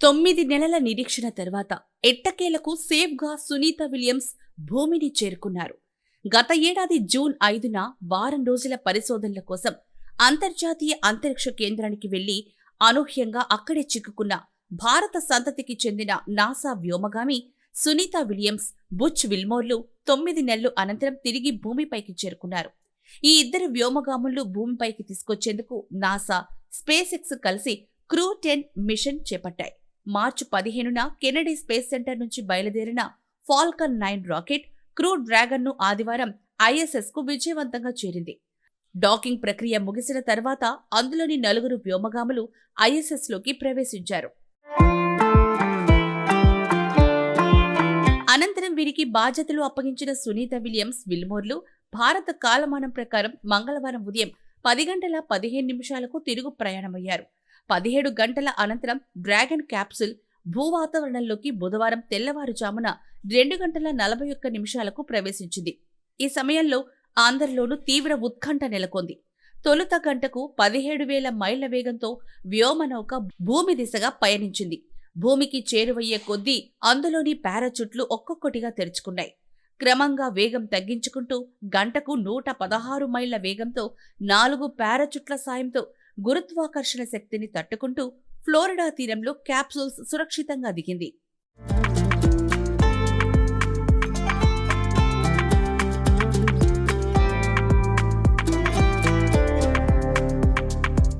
9 నెలల నిరీక్షణ తర్వాత ఎట్టకేలకు సేఫ్గా సునీత విలియమ్స్ భూమిని చేరుకున్నారు. గత ఏడాది జూన్ 5న వారం రోజుల పరిశోధనల కోసం అంతర్జాతీయ అంతరిక్ష కేంద్రానికి వెళ్లి అనూహ్యంగా అక్కడే చిక్కుకున్న భారత సంతతికి చెందిన నాసా వ్యోమగామి సునీత విలియమ్స్, బుచ్ విల్మోర్లు 9 నెలలు అనంతరం తిరిగి భూమిపైకి చేరుకున్నారు. ఈ ఇద్దరు వ్యోమగాములను భూమిపైకి తీసుకొచ్చేందుకు నాసా, స్పేస్ ఎక్స్ కలిసి క్రూ 10 మిషన్ చేపట్టాయి. మార్చి 15న కెనడీ స్పేస్ సెంటర్ నుంచి బయలుదేరిన ఫాల్కన్ 9 రాకెట్ క్రూ డ్రాగన్ను ఆదివారం ఐఎస్ఎస్కు విజయవంతంగా చేరింది. డాకింగ్ ప్రక్రియ ముగిసిన తర్వాత అందులోని 4 వ్యోమగాములు ఐఎస్ఎస్లోకి ప్రవేశించారు. అనంతరం వీరికి బాధ్యతలు అప్పగించిన సునీత విలియమ్స్, విల్మోర్లు భారత కాలమానం ప్రకారం మంగళవారం ఉదయం 10:15 తిరుగు ప్రయాణమయ్యారు. 17 గంటల అనంతరం డ్రాగన్ క్యాప్సూల్ భూవాతావరణంలోకి బుధవారం తెల్లవారుజామున 2:41 ప్రవేశించింది. ఈ సమయంలో అందరిలోనూ తీవ్ర ఉత్కంఠ నెలకొంది. తొలుత గంటకు 17,000 మైళ్ల వేగంతో వ్యోమనౌక భూమి దిశగా పయనించింది. భూమికి చేరువయ్యే కొద్దీ అందులోని పారాచూట్లు ఒక్కొక్కటిగా తెరుచుకున్నాయి. క్రమంగా వేగం తగ్గించుకుంటూ గంటకు 116 మైళ్ల వేగంతో 4 పారాచూట్ల సాయంతో గురుత్వాకర్షణ శక్తిని తట్టుకుంటూ ఫ్లోరిడా తీరంలో క్యాప్సూల్స్ సురక్షితంగా దిగింది.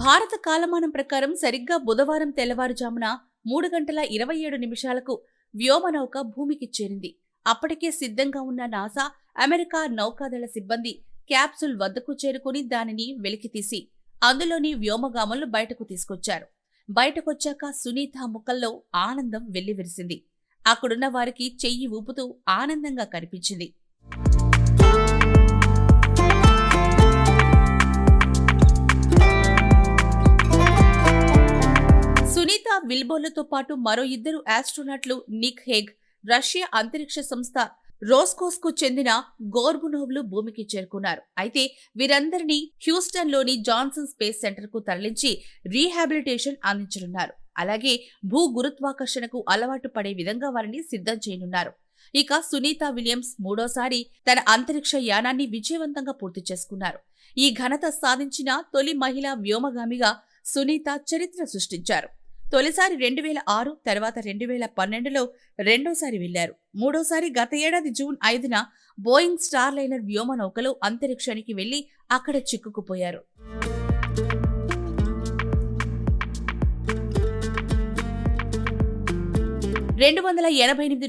భారత కాలమానం ప్రకారం సరిగ్గా బుధవారం తెల్లవారుజామున 3:27 వ్యోమనౌక భూమికి చేరింది. అప్పటికే సిద్ధంగా ఉన్న నాసా, అమెరికా నౌకాదళ సిబ్బంది క్యాప్సూల్ వద్దకు చేరుకుని దానిని వెలికితీసి అందులోని వ్యోమగాములను బయటకు తీసుకొచ్చారు. బయటకొచ్చాక సునీత ముఖంలో ఆనందం వెల్లివిరిసింది. అక్కడున్న వారికి చెయ్యి ఊపుతూ ఆనందంగా కనిపించింది. సునీత విల్మోర్లతో పాటు మరో 2 ఆస్ట్రోనాట్లు నిక్ హేగ్, రష్యా అంతరిక్ష సంస్థ రోస్కోస్కు చెందిన గోర్బునోవ్లు భూమికి చేరుకున్నారు. అయితే వీరందరినీ హ్యూస్టన్లోని జాన్సన్ స్పేస్ సెంటర్కు తరలించి రీహాబిలిటేషన్ అందించనున్నారు. అలాగే భూ గురుత్వాకర్షణకు అలవాటు పడే విధంగా వారిని సిద్ధం చేయనున్నారు. ఇక సునీత విలియమ్స్ మూడోసారి తన అంతరిక్ష యానాన్ని విజయవంతంగా పూర్తి చేసుకున్నారు. ఈ ఘనత సాధించిన తొలి మహిళా వ్యోమగామిగా సునీత చరిత్ర సృష్టించారు. తొలిసారి 2006, తర్వాత 2012లో రెండోసారి వెళ్లారు. మూడోసారి గత ఏడాది జూన్ 5న బోయింగ్ స్టార్లైనర్ వ్యోమనౌకలో అంతరిక్షానికి వెళ్లి అక్కడ చిక్కుకుపోయారు.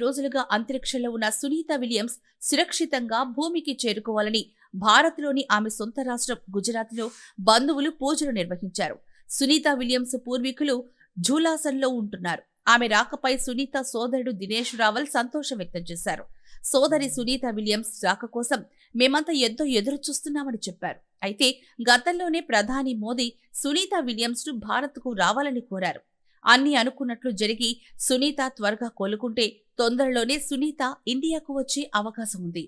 రోజులుగా అంతరిక్షంలో ఉన్న సునీత విలియమ్స్ సురక్షితంగా భూమికి చేరుకోవాలని భారత్లోని ఆమె సొంత రాష్ట్రం గుజరాత్లో బంధువులు పూజలు నిర్వహించారు. సునీత విలియమ్స్ పూర్వీకులు ఝూలాసన్లో ఉంటున్నారు. ఆమె రాకపై సునీత సోదరుడు దినేష్ రావల్ సంతోషం వ్యక్తం చేశారు. సోదరి సునీత విలియమ్స్ రాక కోసం మేమంతా ఎంతో ఎదురు చూస్తున్నామని చెప్పారు. అయితే గతంలోనే ప్రధాని మోదీ సునీత విలియమ్స్ను భారత్కు రావాలని కోరారు. అన్నీ అనుకున్నట్లు జరిగి సునీత త్వరగా కోలుకుంటే తొందరలోనే సునీత ఇండియాకు వచ్చే అవకాశం ఉంది.